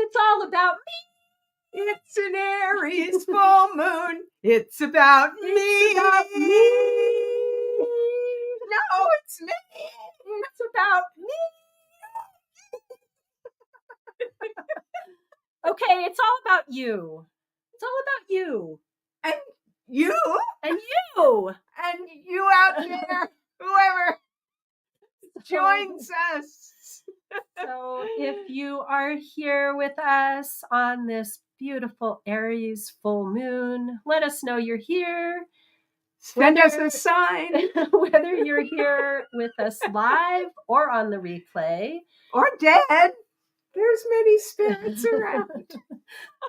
It's all about me. It's an Aries full moon. It's about me. It's about me. No, it's me. It's about me. Okay, it's all about you. It's all about you. And you. And you. And you out there, whoever joins us. So if you are here with us on this beautiful Aries full moon, let us know you're here. Send us a sign. Whether you're here with us live or on the replay. Or dead. There's many spirits around.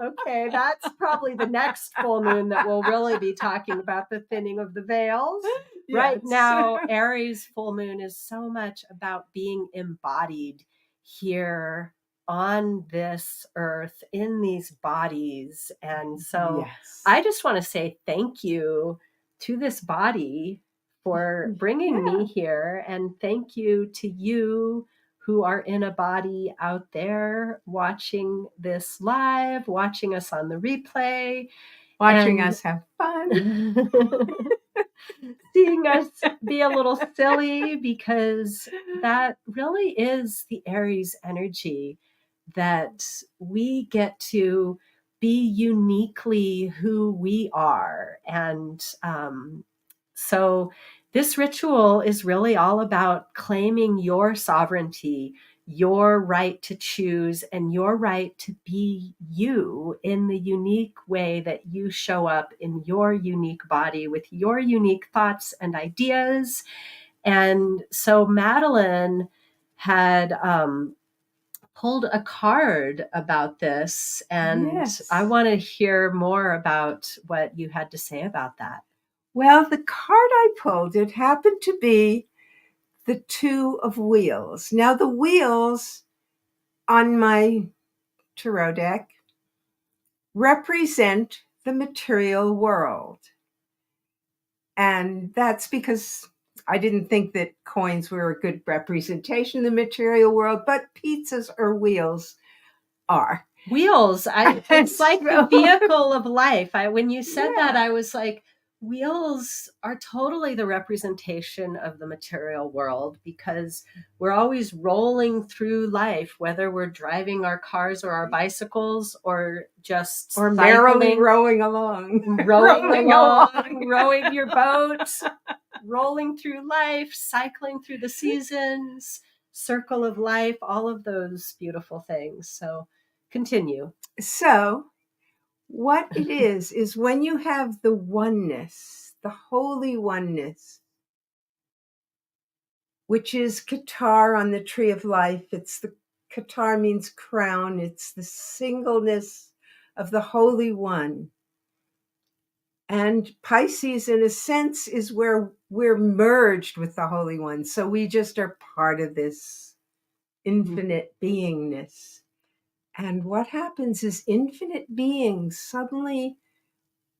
Okay, that's probably the next full moon that we'll really be talking about the thinning of the veils. Yes. Right now, Aries full moon is so much about being embodied here on this earth in these bodies. And so I just want to say thank you to this body for bringing me here. And thank you to you who are in a body out there watching this live, watching us on the replay. Watching us have fun. Seeing us be a little silly, because that really is the Aries energy, that we get to be uniquely who we are. And so this ritual is really all about claiming your sovereignty, your right to choose, and your right to be you in the unique way that you show up in your unique body with your unique thoughts and ideas. And so Madeline had pulled a card about this, and I want to hear more about what you had to say about that. Well, the card I pulled, it happened to be the Two of Wheels. Now, the wheels on my tarot deck represent the material world. And that's because I didn't think that coins were a good representation of the material world, but pizzas or wheels are. Wheels. It's like the vehicle of life. When you said that, I was like, wheels are totally the representation of the material world, because we're always rolling through life, whether we're driving our cars or our bicycles or just merrily rowing along, rowing your boat, rolling through life, cycling through the seasons, circle of life, all of those beautiful things. So continue. So what it is when you have the oneness, the holy oneness, which is Qatar on the tree of life. It's the Qatar means crown. It's the singleness of the Holy One. And Pisces, in a sense, is where we're merged with the Holy One. So we just are part of this infinite beingness. And what happens is infinite being suddenly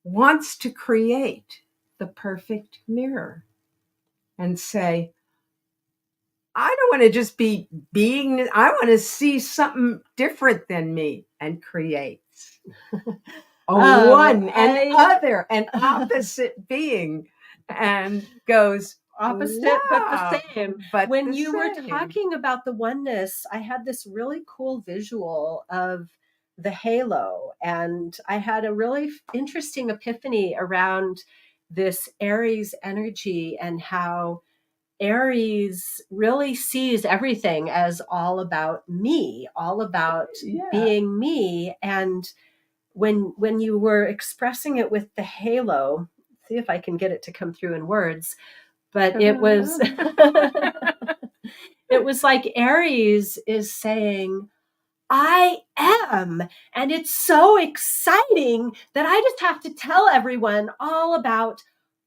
wants to create the perfect mirror and say, I don't want to just be being, I want to see something different than me, and creates one and other and opposite being, and goes opposite but the same. But when you were talking about the oneness, I had this really cool visual of the halo, and I had a really interesting epiphany around this Aries energy and how Aries really sees everything as all about me, all about being me. And when you were expressing it with the halo, see if I can get it to come through in words, but it was it was like Aries is saying, I am, and it's so exciting that I just have to tell everyone all about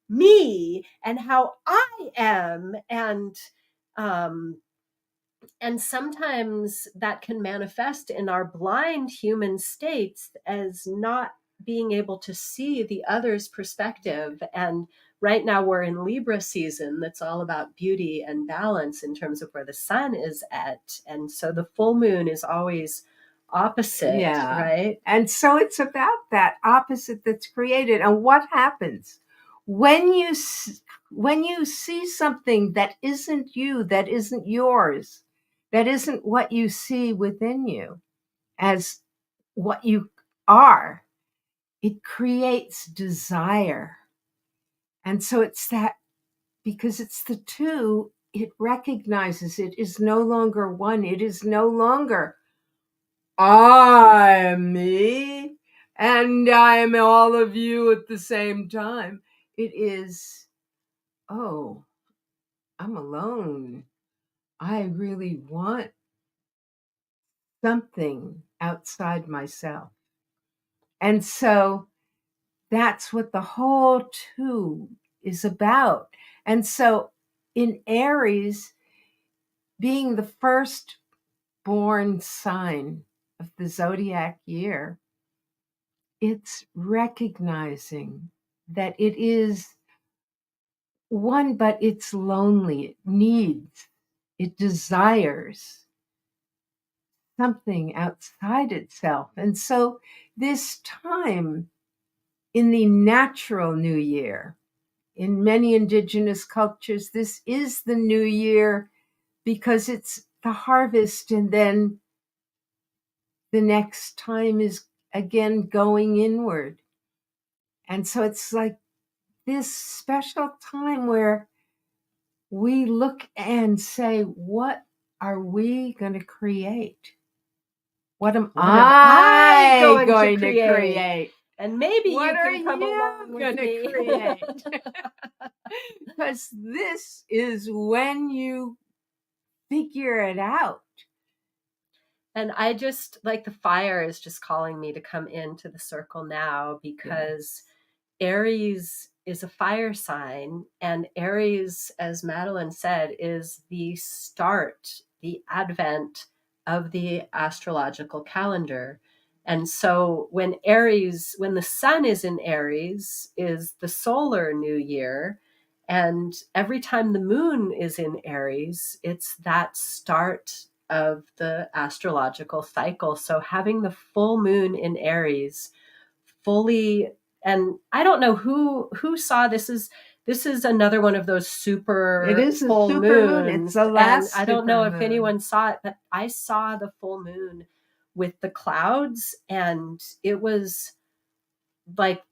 me and how I am. And sometimes that can manifest in our blind human states as not being able to see the other's perspective and right now we're in Libra season. That's all about beauty and balance in terms of where the sun is at. And so the full moon is always opposite, right? And so it's about that opposite that's created. And what happens when you see something that isn't you, that isn't yours, that isn't what you see within you as what you are? It creates desire. And so it's that, because it's the two, it recognizes it is no longer one. It is no longer I'm me and I'm all of you at the same time. It is, oh, I'm alone. I really want something outside myself. And so that's what the whole two is about. And so in Aries, being the first born sign of the zodiac year, it's recognizing that it is one, but it's lonely. It needs, it desires something outside itself. And so this time in the natural new year, in many indigenous cultures, this is the new year because it's the harvest, and then the next time is again going inward. And so it's like this special time where we look and say, what are we going to create? What am I going to create? And maybe what you can come along with me. Create? Because this is when you figure it out. And I just, like, the fire is just calling me to come into the circle now, because Aries is a fire sign, and Aries, as Madeline said, is the start, the advent of the astrological calendar. And so when the sun is in Aries, is the solar new year. And every time the moon is in Aries, it's that start of the astrological cycle. So having the full moon in Aries fully, and I don't know who saw this is another one of those super It is full a super moons. moon. It's the last. And I don't know if moon. anyone saw it, but I saw the full moon with the clouds, and it was like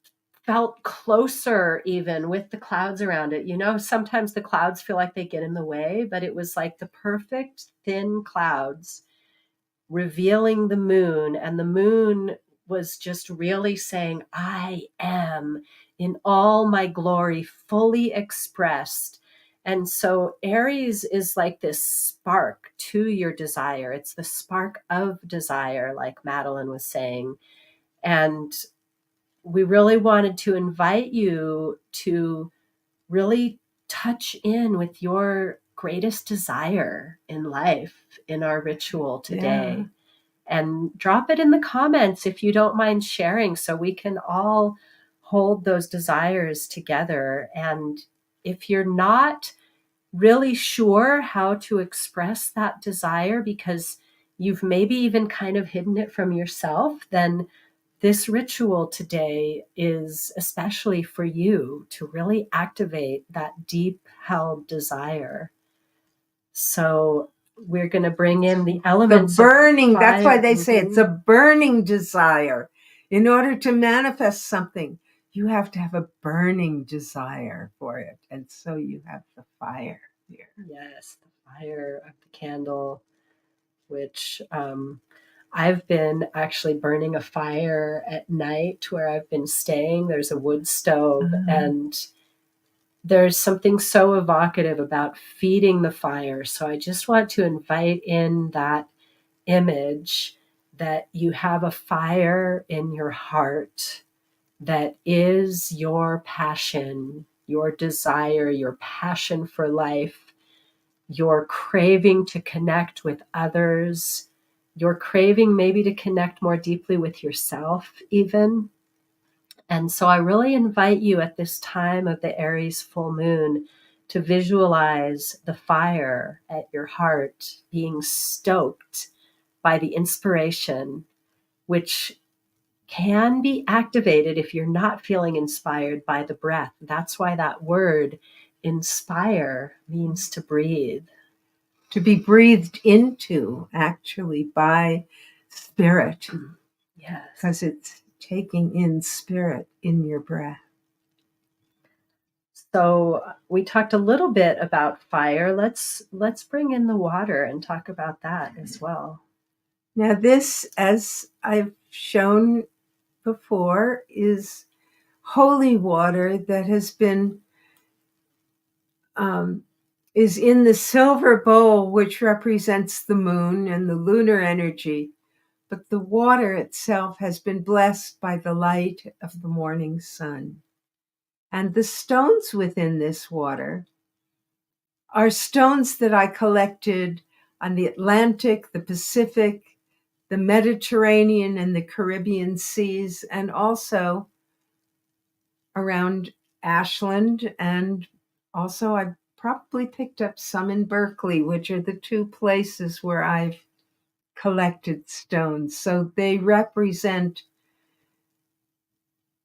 felt closer even with the clouds around it. You know, sometimes the clouds feel like they get in the way, but it was like the perfect thin clouds revealing the moon, and the moon was just really saying, I am in all my glory, fully expressed. And so Aries is like this spark to your desire. It's the spark of desire, like Madeline was saying. And we really wanted to invite you to really touch in with your greatest desire in life in our ritual today. And drop it in the comments if you don't mind sharing, so we can all hold those desires together. And if you're not really sure how to express that desire because you've maybe even kind of hidden it from yourself, then this ritual today is especially for you to really activate that deep held desire. So we're going to bring in the elements. The burning, that's why they say it's a burning desire. In order to manifest something, you have to have a burning desire for it. And so you have the fire here. Yes, the fire of the candle, which I've been actually burning a fire at night where I've been staying. There's a wood stove, and there's something so evocative about feeding the fire. So I just want to invite in that image that you have a fire in your heart that is your passion, your desire, your passion for life, your craving to connect with others, your craving maybe to connect more deeply with yourself even. And so I really invite you at this time of the Aries full moon to visualize the fire at your heart being stoked by the inspiration, which can be activated if you're not feeling inspired by the breath. That's why that word inspire means to breathe. To be breathed into, actually, by spirit. Yes. Because it's taking in spirit in your breath. So we talked a little bit about fire. Let's bring in the water and talk about that as well. Now this, as I've shown before, is holy water that has been is in the silver bowl, which represents the moon and the lunar energy. But the water itself has been blessed by the light of the morning sun. And the stones within this water are stones that I collected on the Atlantic, the Pacific, the Mediterranean, and the Caribbean seas, and also around Ashland. And also I probably picked up some in Berkeley, which are the two places where I've collected stones. So they represent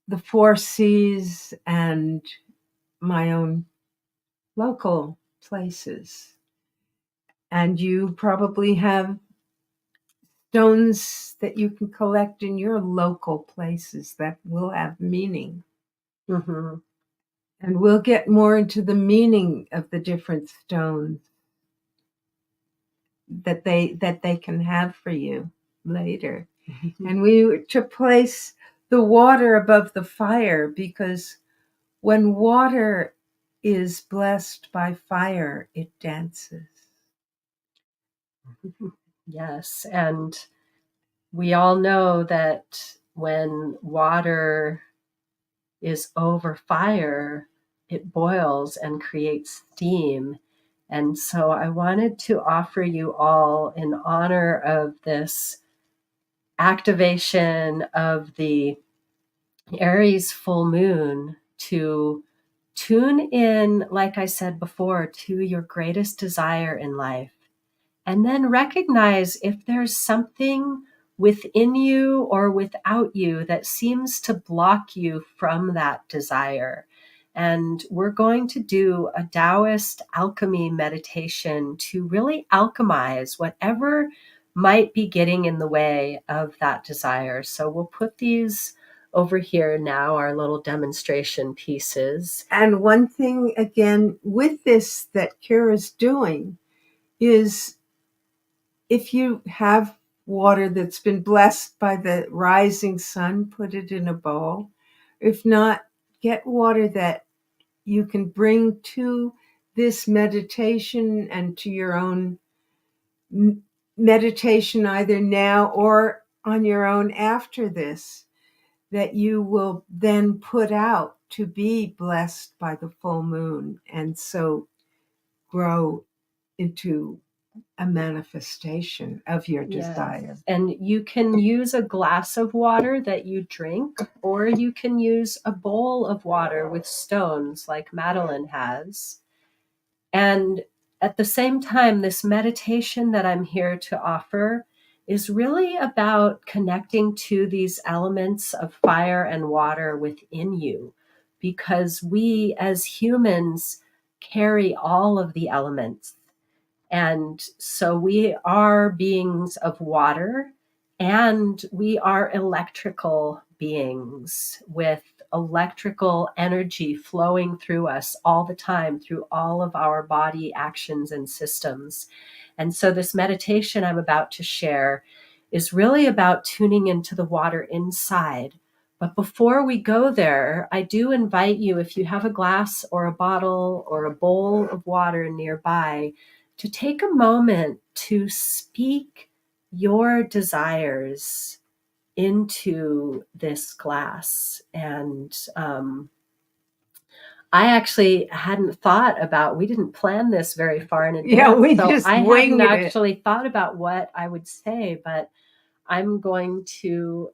the four seas and my own local places. And you probably have stones that you can collect in your local places that will have meaning. Mm-hmm. And we'll get more into the meaning of the different stones that they can have for you later. Mm-hmm. And we to place the water above the fire, because when water is blessed by fire, it dances. Yes, and we all know that when water is over fire, it boils and creates steam. And so I wanted to offer you all, in honor of this activation of the Aries full moon, to tune in, like I said before, to your greatest desire in life. And then recognize if there's something within you or without you that seems to block you from that desire. And we're going to do a Taoist alchemy meditation to really alchemize whatever might be getting in the way of that desire. So we'll put these over here now, our little demonstration pieces. And one thing, again, with this that Kira's doing is, if you have water that's been blessed by the rising sun, put it in a bowl. If not, get water that you can bring to this meditation and to your own meditation, either now or on your own after this, that you will then put out to be blessed by the full moon, and so grow into a manifestation of your desire. Yes. And you can use a glass of water that you drink, or you can use a bowl of water with stones like Madeline has. And at the same time, this meditation that I'm here to offer is really about connecting to these elements of fire and water within you, because we as humans carry all of the elements. And so we are beings of water, and we are electrical beings with electrical energy flowing through us all the time, through all of our body actions and systems. And so this meditation I'm about to share is really about tuning into the water inside. But before we go there, I do invite you, if you have a glass or a bottle or a bowl of water nearby, to take a moment to speak your desires into this glass. And I actually hadn't thought about, we didn't plan this very far in advance. Yeah, we so just I winged hadn't it. actually thought about what I would say, but I'm going to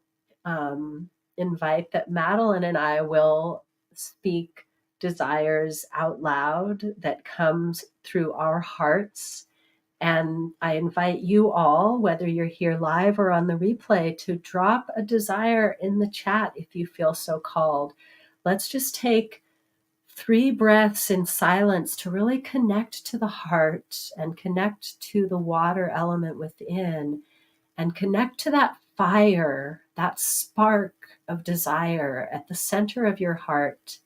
invite that Madeline and I will speak desires out loud that comes through our hearts. And I invite you all, whether you're here live or on the replay, to drop a desire in the chat if you feel so called. Let's just take 3 breaths in silence to really connect to the heart and connect to the water element within and connect to that fire, that spark of desire at the center of your heart,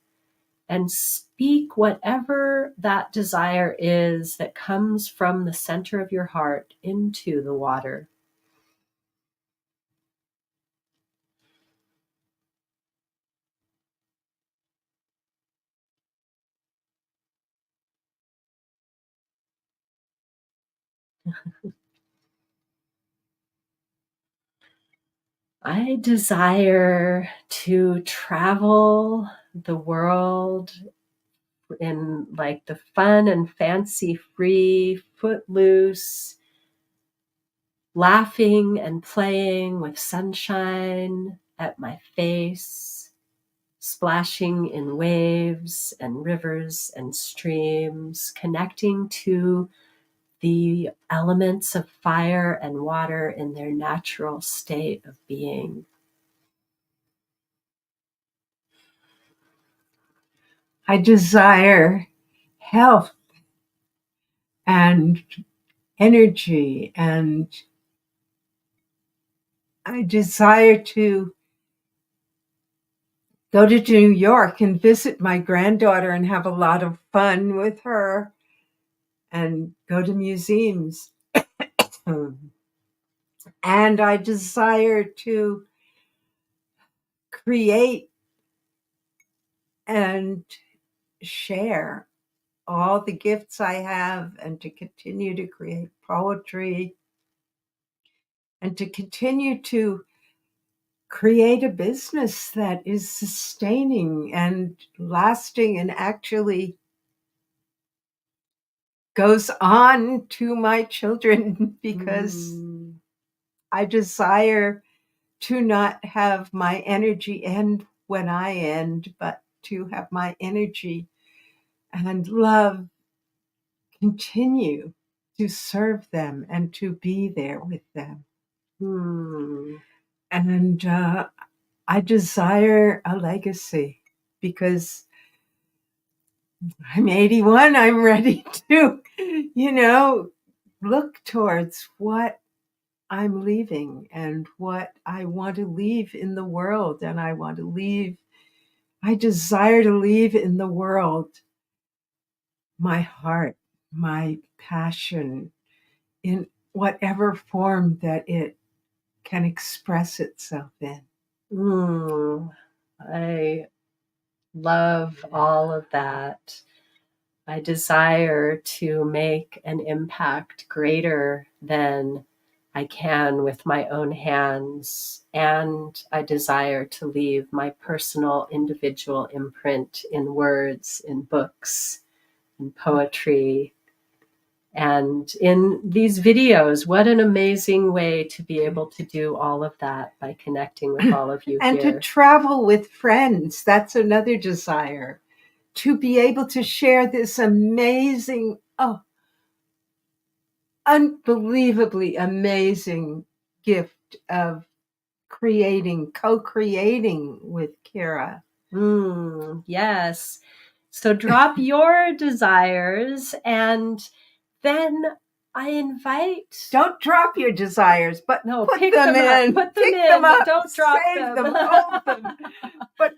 and speak whatever that desire is that comes from the center of your heart into the water. I desire to travel the world in like the fun and fancy free, footloose, laughing and playing with sunshine at my face, splashing in waves and rivers and streams, connecting to the elements of fire and water in their natural state of being. I desire health and energy, and I desire to go to New York and visit my granddaughter and have a lot of fun with her and go to museums. And I desire to create and share all the gifts I have, and to continue to create poetry, and to continue to create a business that is sustaining and lasting and actually goes on to my children, because I desire to not have my energy end when I end, but to have my energy and love continue to serve them and to be there with them. And I desire a legacy, because I'm 81. I'm ready to, look towards what I'm leaving and what I want to leave in the world. And I desire to leave in the world my heart, my passion, in whatever form that it can express itself in. I love all of that. I desire to make an impact greater than I can with my own hands. And I desire to leave my personal individual imprint in words, in books, in poetry, and in these videos. What an amazing way to be able to do all of that by connecting with all of you and here. to travel with friends. That's another desire. To be able to share this amazing, unbelievably amazing gift of co-creating with Kira. Yes. So drop your desires, and then I invite. Don't drop your desires, but pick them in. Put them in. Up, don't drop save them, hold them, but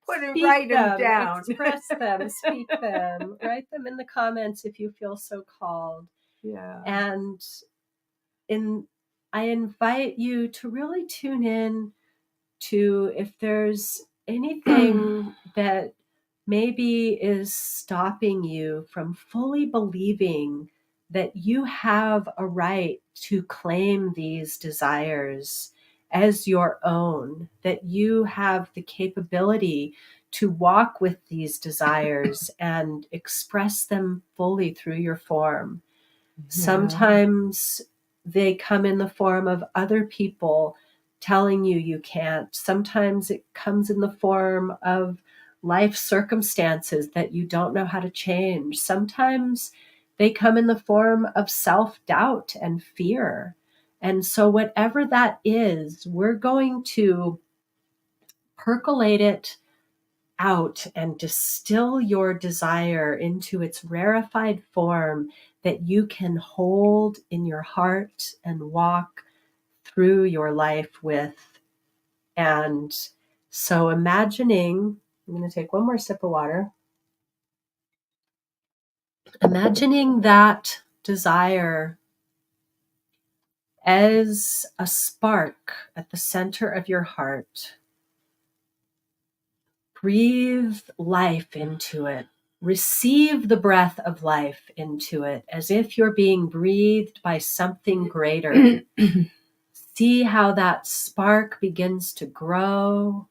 write them down. Express them, speak them, write them in the comments if you feel so called. Yeah. And I invite you to really tune in to if there's anything that maybe is stopping you from fully believing that you have a right to claim these desires as your own, that you have the capability to walk with these desires and express them fully through your form. Yeah. Sometimes they come in the form of other people telling you you can't. Sometimes it comes in the form of life circumstances that you don't know how to change. Sometimes they come in the form of self-doubt and fear. And so whatever that is, we're going to percolate it out and distill your desire into its rarefied form that you can hold in your heart and walk through your life with. And so imagining, I'm going to take one more sip of water. Imagining that desire as a spark at the center of your heart. Breathe life into it. Receive the breath of life into it as if you're being breathed by something greater. See how that spark begins to grow.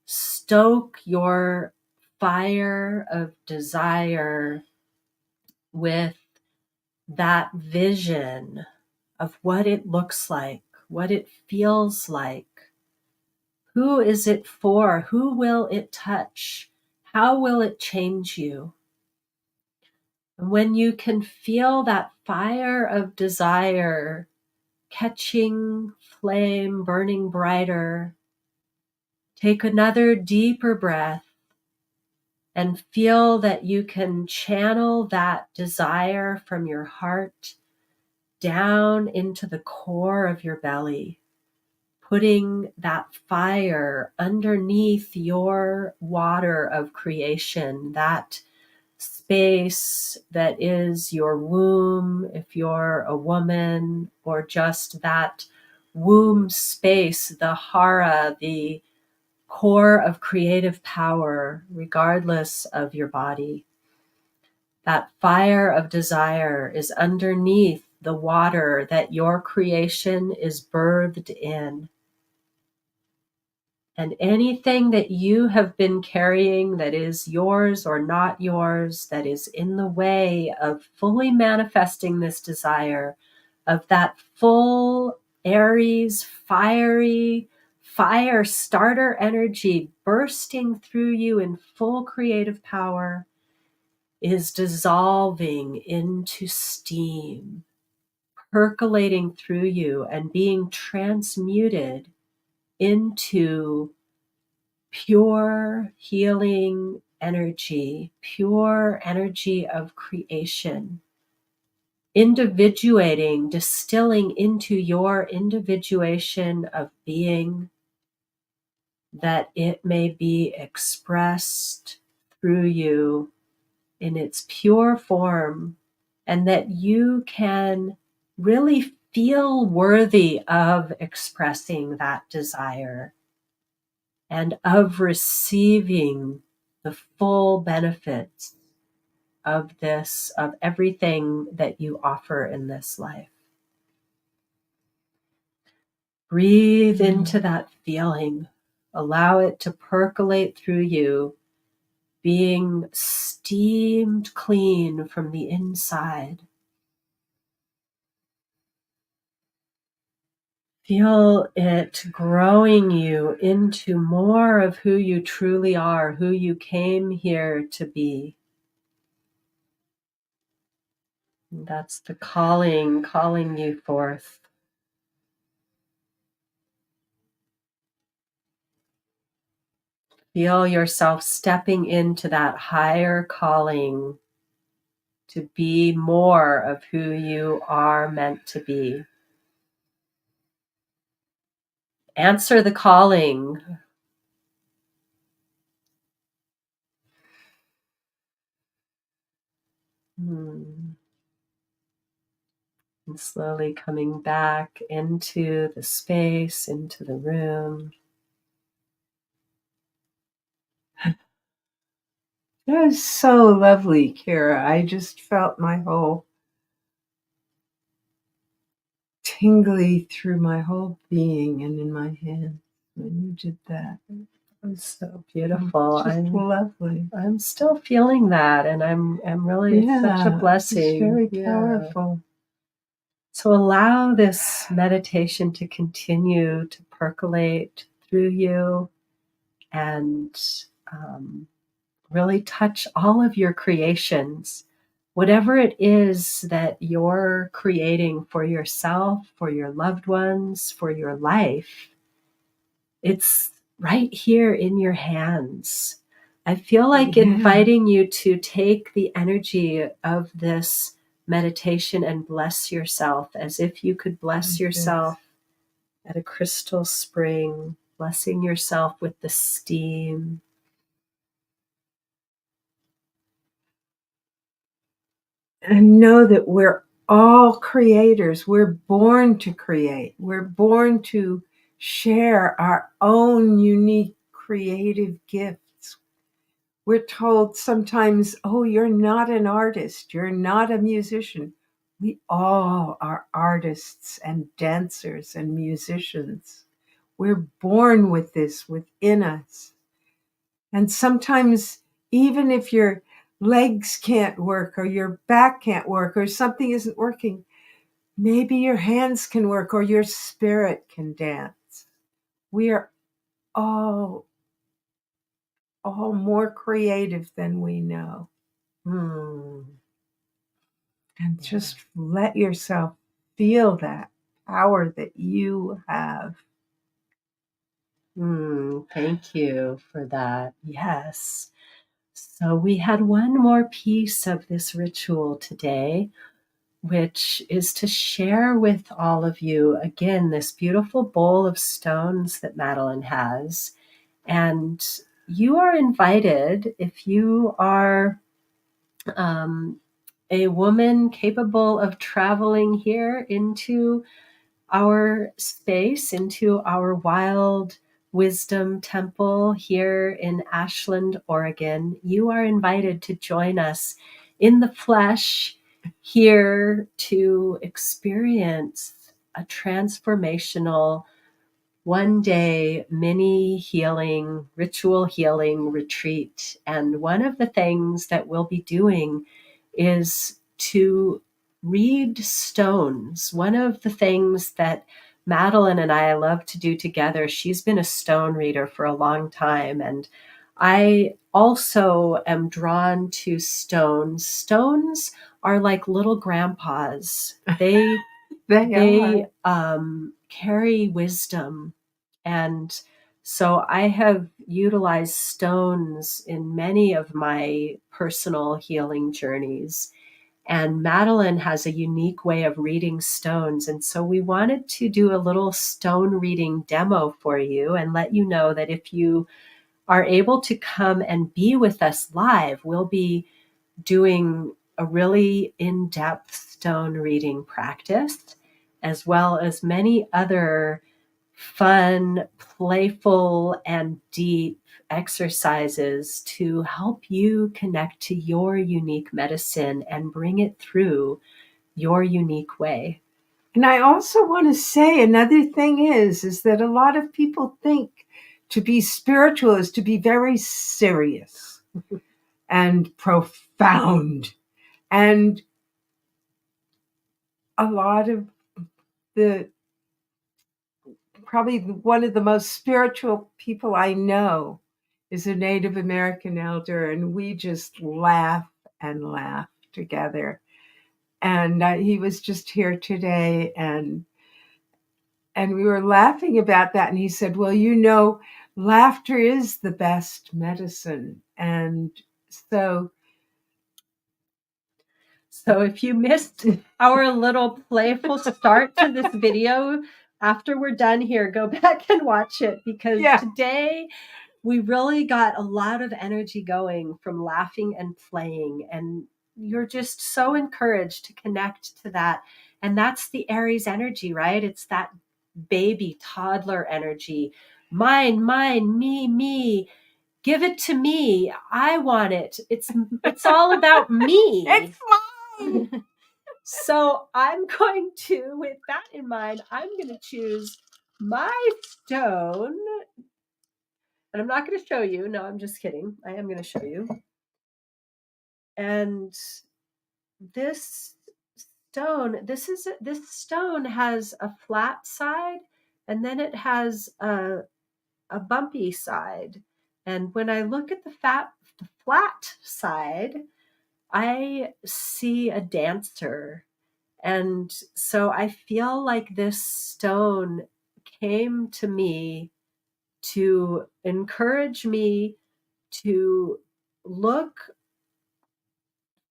Stoke your fire of desire with that vision of what it looks like, what it feels like. Who is it for? Who will it touch? How will it change you? And when you can feel that fire of desire catching flame, burning brighter, take another deeper breath and feel that you can channel that desire from your heart down into the core of your belly, putting that fire underneath your water of creation, that space that is your womb, if you're a woman, or just that womb space, the hara, the core of creative power, regardless of your body. That fire of desire is underneath the water that your creation is birthed in. And anything that you have been carrying that is yours or not yours, that is in the way of fully manifesting this desire, of that full Aries, fiery, fire starter energy bursting through you in full creative power, is dissolving into steam, percolating through you and being transmuted into pure healing energy, pure energy of creation, individuating, distilling into your individuation of being, that it may be expressed through you in its pure form, and that you can really feel worthy of expressing that desire and of receiving the full benefits of this, of everything that you offer in this life. Breathe into that feeling. Allow it to percolate through you, being steamed clean from the inside. Feel it growing you into more of who you truly are, who you came here to be. And that's the calling you forth. Feel yourself stepping into that higher calling to be more of who you are meant to be. Answer the calling. And slowly coming back into the space, into the room. That was so lovely, Kira. I just felt my whole tingly through my whole being and in my hands when you did that. It was so beautiful. Just lovely. I'm still feeling that, and I'm really, it's such a blessing. It's very powerful. So allow this meditation to continue to percolate through you and really touch all of your creations, whatever it is that you're creating for yourself, for your loved ones, for your life. It's right here in your hands. I feel like inviting you to take the energy of this meditation and bless yourself as if you could bless yourself at a crystal spring, blessing yourself with the steam. And know that we're all creators. We're born to create. We're born to share our own unique creative gifts. We're told sometimes, oh, you're not an artist. You're not a musician. We all are artists and dancers and musicians. We're born with this within us. And sometimes, even if your legs can't work or your back can't work or something isn't working, maybe your hands can work or your spirit can dance. We are all more creative than we know. And just let yourself feel that power that you have. Thank you for that. Yes. So we had one more piece of this ritual today, which is to share with all of you, again, this beautiful bowl of stones that Madeline has. And you are invited, if you are a woman capable of traveling here into our space, into our wild wisdom temple here in Ashland, Oregon, you are invited to join us in the flesh here to experience a transformational one day mini healing, ritual healing retreat. And one of the things that we'll be doing is to read stones. One of the things that Madeline and I love to do together, she's been a stone reader for a long time. And I also am drawn to stones. Stones are like little grandpas. They carry wisdom. And so I have utilized stones in many of my personal healing journeys. And Madeline has a unique way of reading stones. And so we wanted to do a little stone reading demo for you and let you know that if you are able to come and be with us live, we'll be doing a really in-depth stone reading practice, as well as many other fun, playful, and deep exercises to help you connect to your unique medicine and bring it through your unique way. And I also want to say another thing is that a lot of people think to be spiritual is to be very serious and profound. And a lot of probably one of the most spiritual people I know is a Native American elder, and we just laugh and laugh together. And he was just here today, and we were laughing about that. And he said, well, laughter is the best medicine. And so if you missed our little playful start to this video, after we're done here, go back and watch it, because today we really got a lot of energy going from laughing and playing. And you're just so encouraged to connect to that. And that's the Aries energy, right? It's that baby toddler energy. Mine, me. Give it to me. I want it. It's all about me. It's mine. So I'm going to, with that in mind, I'm going to choose my stone. And I'm not going to show you. No, I'm just kidding. I am going to show you. And this stone, this stone has a flat side, and then it has a bumpy side. And when I look at the flat side, I see a dancer. And so I feel like this stone came to me to encourage me to look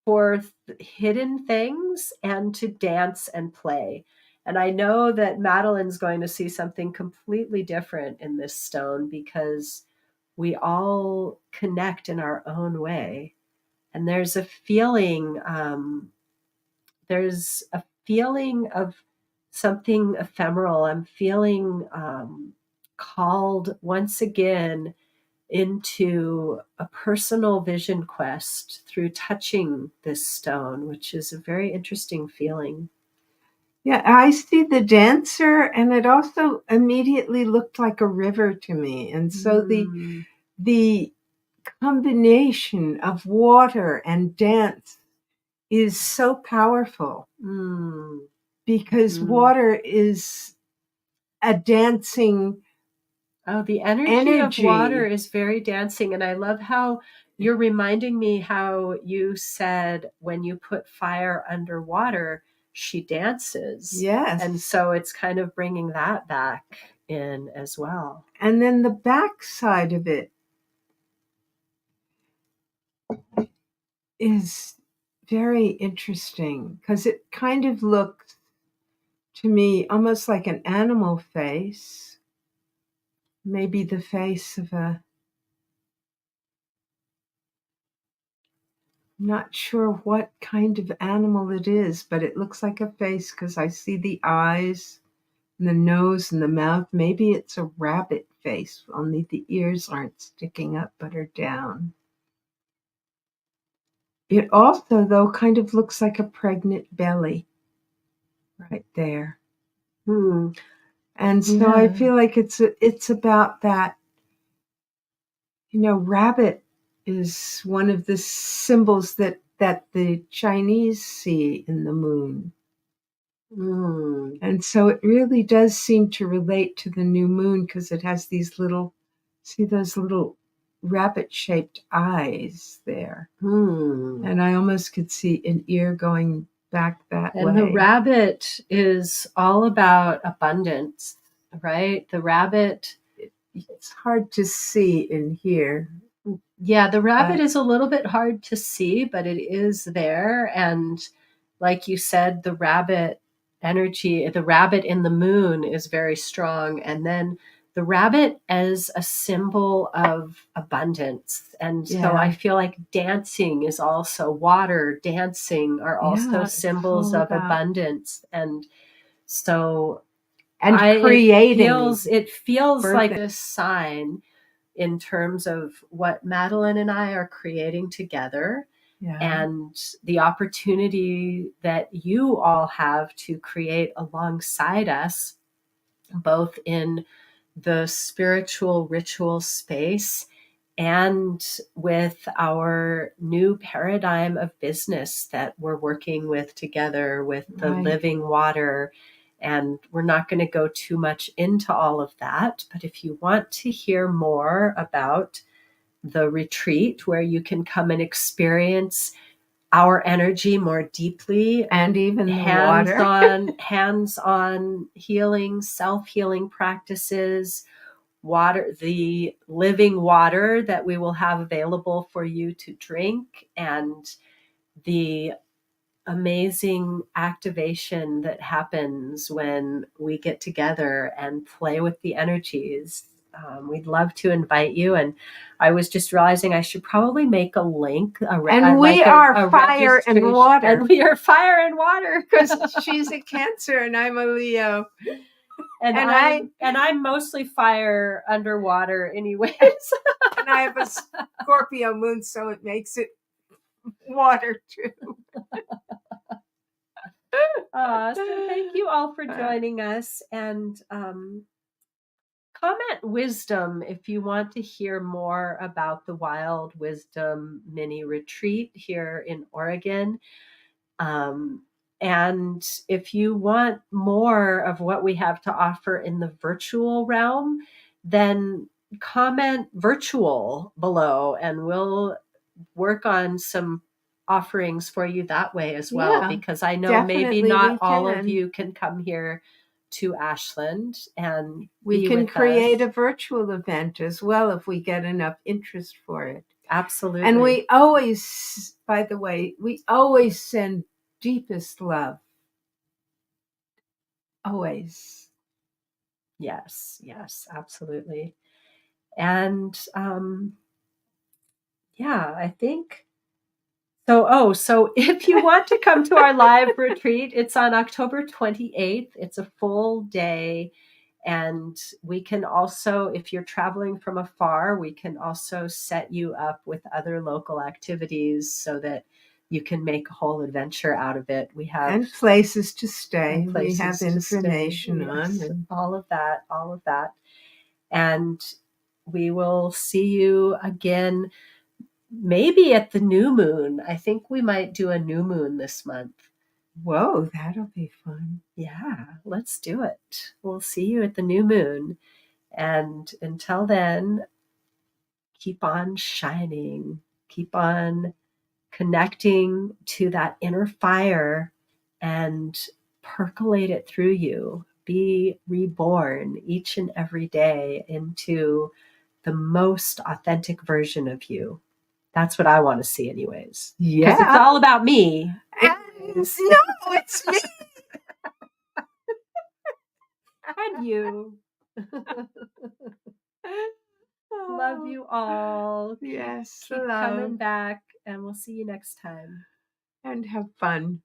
for hidden things and to dance and play. And I know that Madeline's going to see something completely different in this stone because we all connect in our own way. And there's a feeling of something ephemeral. I'm feeling called once again into a personal vision quest through touching this stone, which is a very interesting feeling. Yeah, I see the dancer, and it also immediately looked like a river to me. And so the combination of water and dance is so powerful because water is a dancing Oh, the energy of water is very dancing. And I love how you're reminding me how you said when you put fire underwater, she dances. Yes. And so it's kind of bringing that back in as well. And then the back side of it is very interesting because it kind of looks to me almost like an animal face, maybe the face of a, I'm not sure what kind of animal it is, but it looks like a face because I see the eyes and the nose and the mouth. Maybe it's a rabbit face, only the ears aren't sticking up but are down. It also, though, kind of looks like a pregnant belly right there. And so I feel like it's about that. You know, rabbit is one of the symbols that the Chinese see in the moon. And so it really does seem to relate to the new moon because it has these little, see those little rabbit-shaped eyes there. And I almost could see an ear going back that way. And the rabbit is all about abundance, right? The rabbit, it's hard to see in here. Yeah, the rabbit is a little bit hard to see, but it is there. And like you said, the rabbit energy, the rabbit in the moon is very strong. And then the rabbit as a symbol of abundance. And so I feel like dancing is also water, dancing are also symbols of abundance. And so creating. It feels like a sign in terms of what Madeline and I are creating together and the opportunity that you all have to create alongside us, both in the spiritual ritual space and with our new paradigm of business that we're working with together with the living water. And we're not going to go too much into all of that. But if you want to hear more about the retreat where you can come and experience our energy more deeply and even the hands-on healing, self-healing practices, water, the living water that we will have available for you to drink, and the amazing activation that happens when we get together and play with the energies. We'd love to invite you. And I was just realizing I should probably make a link. And we are fire and water. And we are fire and water. Because she's a Cancer and I'm a Leo. And I'm mostly fire underwater anyways. And I have a Scorpio moon, so it makes it water too. So thank you all for joining us, and comment wisdom if you want to hear more about the Wild Wisdom mini retreat here in Oregon. And if you want more of what we have to offer in the virtual realm, then comment virtual below and we'll work on some offerings for you that way as well. Yeah, because I know maybe definitely not we all of can. you can come here to Ashland and We be can with create us. a virtual event as well if we get enough interest for it. Absolutely. And we always, by the way, we always send deepest love. Always. Yes, absolutely. And yeah, I think so. So if you want to come to our live retreat, it's on October 28th. It's a full day. And we can also, if you're traveling from afar, we can also set you up with other local activities so that you can make a whole adventure out of it. We have and places to stay. We places have to information stay. on Yes, and all of that. And we will see you again, maybe at the new moon. I think we might do a new moon this month. whoa, that'll be fun. Yeah, let's do it. We'll see you at the new moon. And until then, keep on shining, keep on connecting to that inner fire and percolate it through you. Be reborn each and every day into the most authentic version of you. That's what I want to see, anyways. Yeah. Because it's all about me. No, it's me. And you. Love you all. Yes, Keep love. coming back, and we'll see you next time. And have fun.